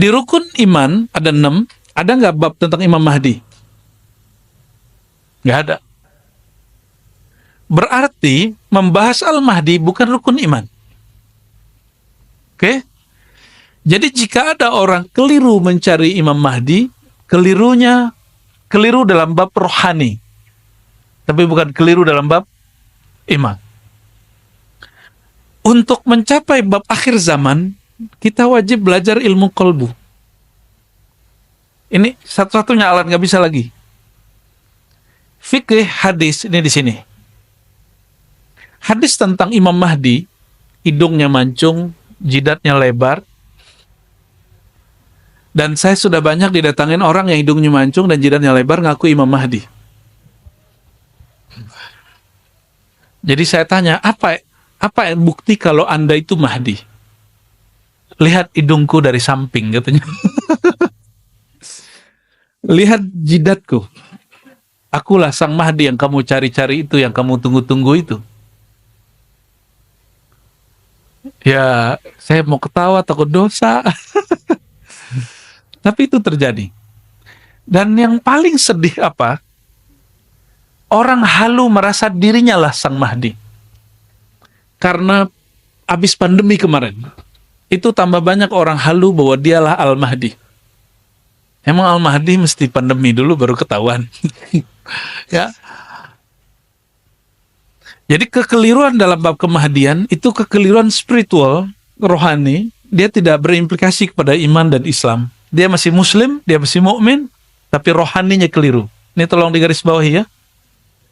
Di rukun iman ada 6, ada nggak bab tentang Imam Mahdi? Nggak ada. Berarti membahas Al-Mahdi bukan rukun iman. Oke? Jadi jika ada orang keliru mencari Imam Mahdi, keliru dalam bab rohani, tapi bukan keliru dalam bab iman. Untuk mencapai bab akhir zaman, kita wajib belajar ilmu qalbu. Ini satu-satunya alat, nggak bisa lagi. Fikih hadis ini di sini. Hadis tentang Imam Mahdi, hidungnya mancung, jidatnya lebar. Dan saya sudah banyak didatangin orang yang hidungnya mancung dan jidatnya lebar ngaku Imam Mahdi. Jadi saya tanya, apa bukti kalau Anda itu Mahdi? Lihat hidungku dari samping, katanya. Lihat jidatku. Akulah sang Mahdi yang kamu cari-cari itu, yang kamu tunggu-tunggu itu. Ya, saya mau ketawa, takut dosa. Tapi itu terjadi. Dan yang paling sedih apa? Orang halu merasa dirinya lah sang Mahdi. Karena habis pandemi kemarin, itu tambah banyak orang halu bahwa dialah Al-Mahdi. Emang Al-Mahdi mesti pandemi dulu baru ketahuan. Ya. Jadi kekeliruan dalam bab kemahdian itu kekeliruan spiritual, rohani. Dia tidak berimplikasi kepada iman dan Islam. Dia masih Muslim, dia masih mukmin, tapi rohaninya keliru. Ini tolong digarisbawahi ya.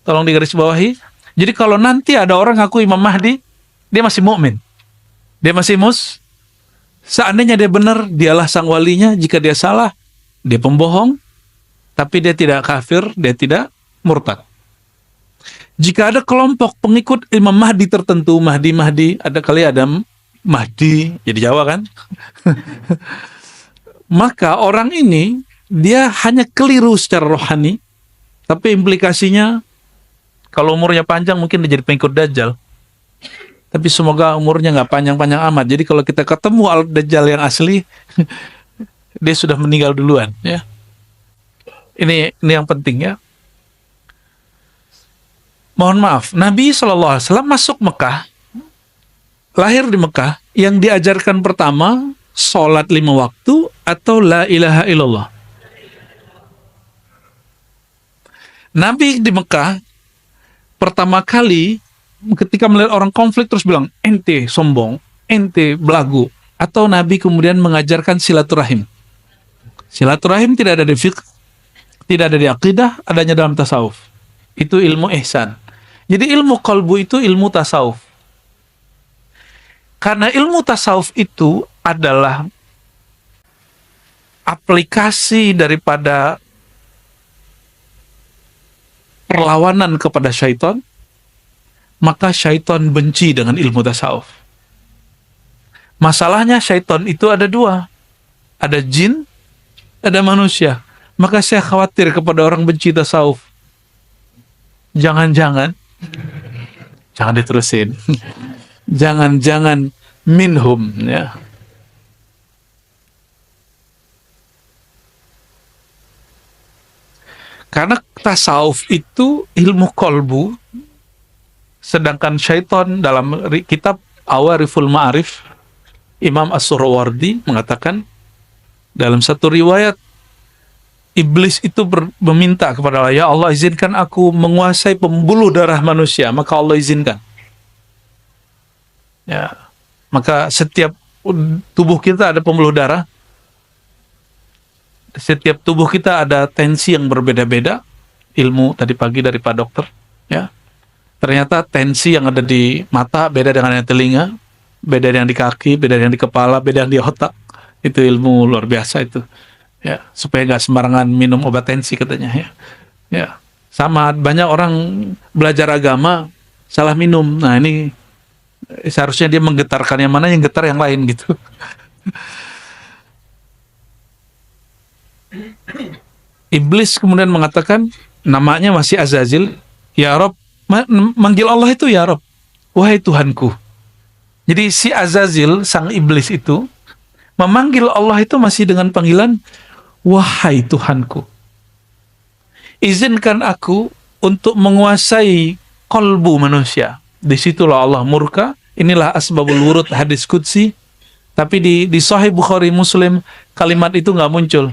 Tolong digarisbawahi. Jadi kalau nanti ada orang ngaku Imam Mahdi, dia masih mukmin. Dia masih seandainya dia benar, dialah sang walinya. Jika dia salah, dia pembohong. Tapi dia tidak kafir, dia tidak murtad. Jika ada kelompok pengikut Imam Mahdi tertentu, Mahdi, ada kali ada Mahdi, jadi Jawa kan? Maka orang ini, dia hanya keliru secara rohani, tapi implikasinya, kalau umurnya panjang mungkin dia jadi pengikut Dajjal. Tapi semoga umurnya nggak panjang-panjang amat. Jadi kalau kita ketemu Al-Dajjal yang asli, dia sudah meninggal duluan. Ya. Ini yang penting ya. Mohon maaf, Nabi SAW masuk Mekah, lahir di Mekah, yang diajarkan pertama, sholat 5 waktu atau la ilaha illallah. Nabi di Mekah pertama kali ketika melihat orang konflik terus bilang ente sombong, ente belagu, atau Nabi kemudian mengajarkan silaturahim. Silaturahim tidak ada di fiqh, tidak ada di akidah, adanya dalam tasawuf. Itu ilmu ihsan. Jadi ilmu qalbu itu ilmu tasawuf. Karena ilmu tasawuf itu adalah aplikasi daripada perlawanan kepada syaitan, maka syaitan benci dengan ilmu tasawuf. Masalahnya syaitan itu ada 2. Ada jin, ada manusia. Maka saya khawatir kepada orang benci tasawuf. Jangan diterusin. Jangan minhum ya. Karena tasawuf itu ilmu kolbu, sedangkan syaitan dalam kitab Awariful Ma'arif, Imam As-Surawardi mengatakan dalam satu riwayat, iblis itu meminta kepada Allah, ya Allah izinkan aku menguasai pembuluh darah manusia, maka Allah izinkan. Ya, maka setiap tubuh kita ada pembuluh darah, setiap tubuh kita ada tensi yang berbeda-beda. Ilmu tadi pagi dari Pak Dokter, ya, ternyata tensi yang ada di mata beda dengan yang telinga, beda dengan di kaki, beda dengan di kepala, beda dengan di otak. Itu ilmu luar biasa itu. Ya, supaya nggak sembarangan minum obat tensi katanya ya. Ya, sama banyak orang belajar agama salah minum. Nah, ini seharusnya dia menggetarkan yang mana, yang getar yang lain gitu. Iblis kemudian mengatakan, namanya masih Azazil, ya Rob, manggil Allah itu ya Rob, wahai Tuhanku. Jadi si Azazil, sang iblis itu Memanggil Allah itu masih dengan panggilan, wahai Tuhanku, izinkan aku untuk menguasai kolbu manusia. Disitulah Allah murka. Inilah asbabul wurud hadis qudsi. Tapi di Sahih Bukhari Muslim, kalimat itu nggak muncul.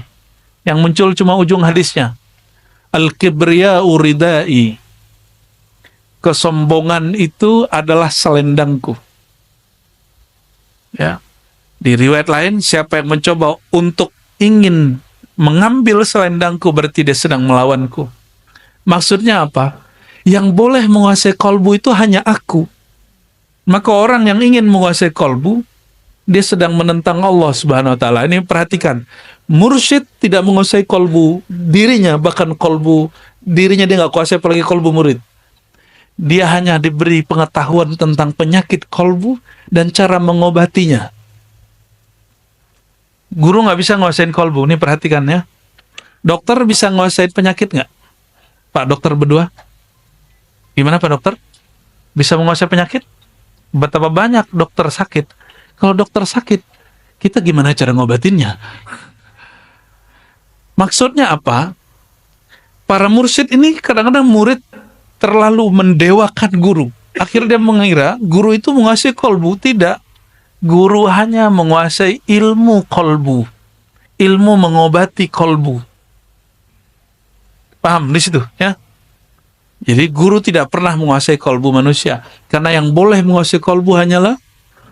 Yang muncul cuma ujung hadisnya. Al-kibriya'u ridai. Kesombongan itu adalah selendangku. Ya. Di riwayat lain, siapa yang mencoba untuk ingin mengambil selendangku berarti dia sedang melawanku. Maksudnya apa? Yang boleh menguasai kolbu itu hanya aku. Maka orang yang ingin menguasai kolbu, dia sedang menentang Allah Subhanahu wa taala. Ini perhatikan. Mursyid tidak menguasai kolbu dirinya, bahkan kolbu dirinya dia nggak kuasai, apalagi kolbu murid. Dia hanya diberi pengetahuan tentang penyakit kolbu dan cara mengobatinya. Guru nggak bisa nguasain kolbu. Ini perhatikan ya. Dokter bisa nguasain penyakit nggak? Pak dokter berdua. Gimana Pak dokter? Bisa menguasai penyakit? Betapa banyak dokter sakit. Kalau dokter sakit, kita gimana cara ngobatinnya? Maksudnya apa? Para mursyid ini kadang-kadang murid terlalu mendewakan guru. Akhirnya dia mengira guru itu menguasai kolbu. Tidak. Guru hanya menguasai ilmu kolbu. Ilmu mengobati kolbu. Paham di situ ya? Jadi guru tidak pernah menguasai kolbu manusia. Karena yang boleh menguasai kolbu hanyalah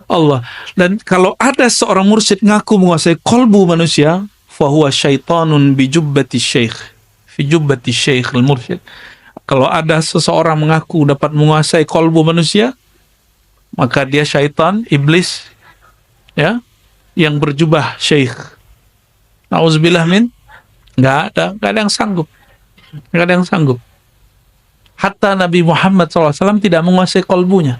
Allah. Dan kalau ada seorang mursyid ngaku menguasai kolbu manusia, fahuwa syaitanun bijubbati syekh. Fi jubbati syekh al-mursyid. Kalau ada seseorang mengaku dapat menguasai kolbu manusia, maka dia syaitan, iblis, ya, yang berjubah syekh. Nauzubillah min. Nggak ada yang sanggup. Nggak ada yang sanggup. Hatta Nabi Muhammad SAW tidak menguasai kolbunya.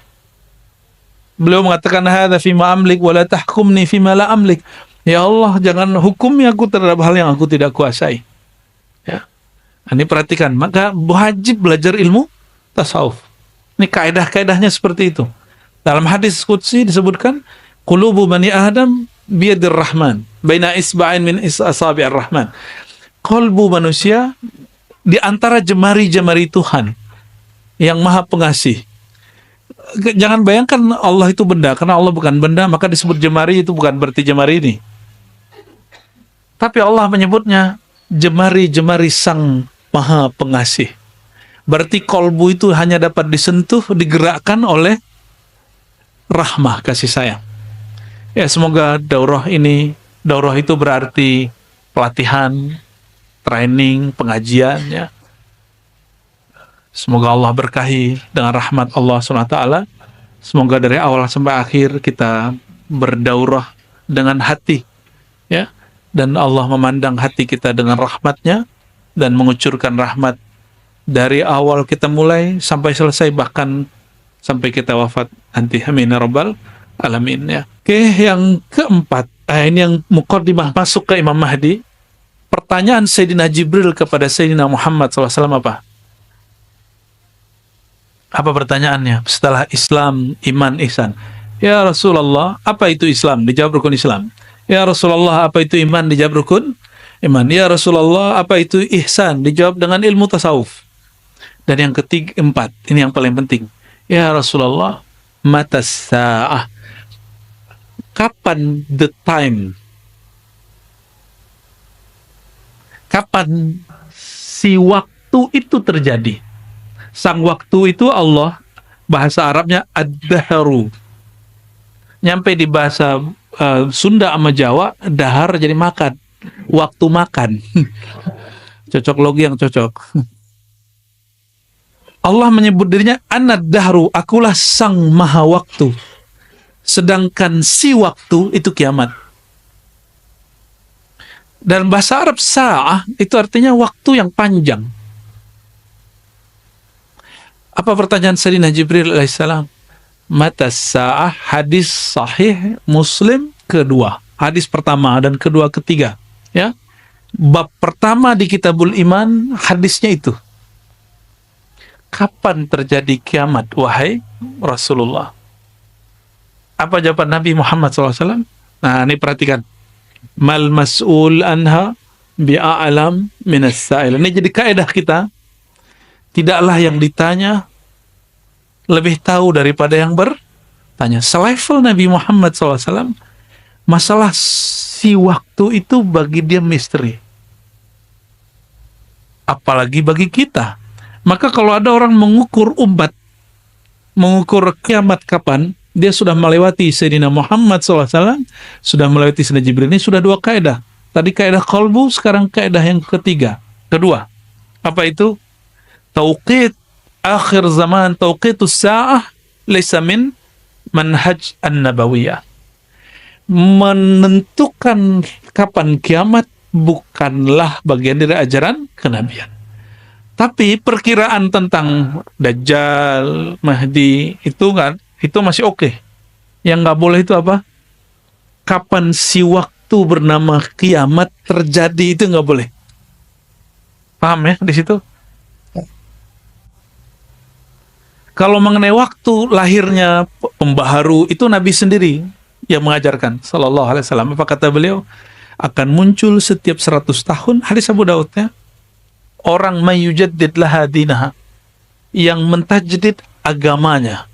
Beliau mengatakan, hadza fima amlik wa la tahkumni fima la amlik. Ya Allah, jangan hukumi aku terhadap hal yang aku tidak kuasai. Ya. Ini perhatikan, maka wajib belajar ilmu tasawuf. Ini kaidah-kaidahnya seperti itu. Dalam hadis qudsi disebutkan, qulubu bani Adam biyadir rahman, baina isba'in min asabi'ir rahman. Kolbu manusia di antara jemari-jemari Tuhan yang Maha Pengasih. Jangan bayangkan Allah itu benda, karena Allah bukan benda, maka disebut jemari, itu bukan berarti jemari ini. Tapi Allah menyebutnya jemari-jemari Sang Maha Pengasih. Berarti kolbu itu hanya dapat disentuh, digerakkan oleh rahmah, kasih sayang. Ya, semoga daurah itu berarti pelatihan, training, pengajian, ya. Semoga Allah berkahi dengan rahmat Allah SWT. Semoga dari awal sampai akhir kita berdaurah dengan hati, ya, dan Allah memandang hati kita dengan rahmatnya dan mengucurkan rahmat dari awal kita mulai sampai selesai, bahkan sampai kita wafat nanti. Amin ya rabbal alamin, ya. Oke, yang keempat, ini yang muqaddimah masuk ke Imam Mahdi. Pertanyaan Sayyidina Jibril kepada Sayyidina Muhammad SAW apa? Apa pertanyaannya? Setelah Islam, iman, ihsan. Ya Rasulullah, apa itu Islam? Dijawab rukun Islam. Ya Rasulullah, apa itu iman? Dijawab rukun iman. Ya Rasulullah, apa itu ihsan? Dijawab dengan ilmu tasawuf. Dan yang keempat, ini yang paling penting. Ya Rasulullah, mata sa'ah. Kapan the time? Kapan si waktu itu terjadi? Sang waktu itu Allah, bahasa Arabnya ad-dahru. Nyampe di bahasa Sunda sama Jawa, dahar jadi makan. Waktu makan. Cocok logi yang cocok. Allah menyebut dirinya anad-dahru, akulah sang maha waktu. Sedangkan si waktu itu kiamat. Dalam bahasa Arab, sa'ah itu artinya waktu yang panjang. Apa pertanyaan Sayyidina Jibril alaihissalam? Mata sa'ah, hadis sahih Muslim kedua. Hadis pertama dan kedua ketiga. Ya. Bab pertama di Kitabul Iman, hadisnya itu. Kapan terjadi kiamat, wahai Rasulullah? Apa jawaban Nabi Muhammad SAW? Nah, ini perhatikan. Mal mas'ul anha bi'a'lam minas sa'il. Ini jadi kaidah kita. Tidaklah yang ditanya lebih tahu daripada yang bertanya. Selevel Nabi Muhammad SAW, masalah si waktu itu bagi dia misteri. Apalagi bagi kita. Maka kalau ada orang mengukur umat, mengukur kiamat kapan, dia sudah melewati Sayyidina Muhammad SAW, sudah melewati Sayyidina Jibril. Ini sudah dua kaidah. Tadi kaidah qalbu, sekarang kaidah yang ketiga. Kedua, apa itu? Tauqit akhir zaman, tauqitus sa'ah, laysa min manhaj an-nabawiyah. Menentukan kapan kiamat bukanlah bagian dari ajaran kenabian. Tapi perkiraan tentang Dajjal, Mahdi, itu masih oke. Yang nggak boleh itu apa? Kapan si waktu bernama kiamat terjadi, itu nggak boleh. Paham ya di situ? Kalau mengenai waktu lahirnya pembaharu, itu Nabi sendiri yang mengajarkan, sallallahu alaihi wasallam. Apa kata beliau? Akan muncul setiap 100 tahun, hadis Abu Daud ya, orang mayujaddid laha dinaha, yang mentajdid agamanya.